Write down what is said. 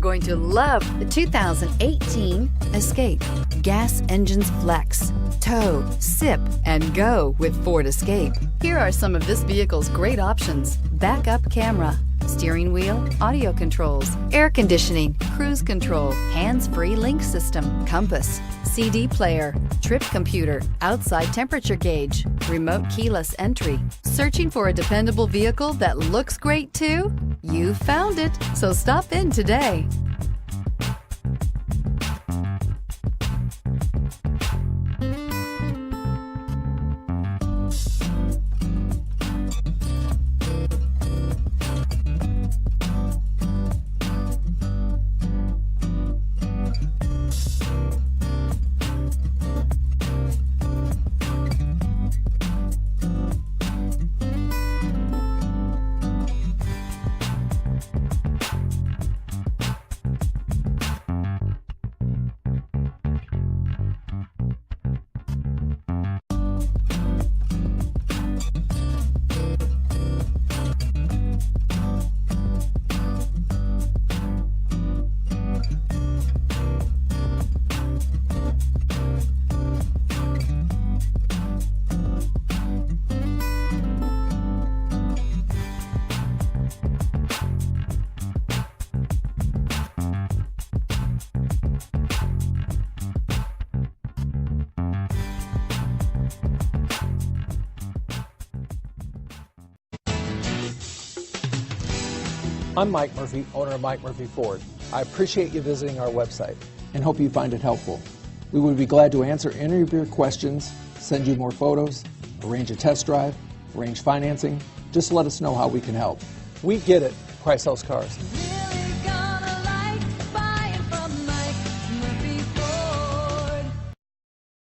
going to love the 2018 Escape. Gas engines flex, tow, sip, and go with Ford Escape. Here are some of this vehicle's great options: backup camera, steering wheel audio controls, air conditioning, cruise control, hands-free link system, compass, CD player, trip computer, outside temperature gauge, remote keyless entry. Searching for a dependable vehicle that looks great too? You found it, so stop in today. I'm Mike Murphy, owner of Mike Murphy Ford. I appreciate you visiting our website and hope you find it helpful. We would be glad to answer any of your questions, send you more photos, arrange a test drive, arrange financing. Just let us know how we can help. We get it. Price sells cars.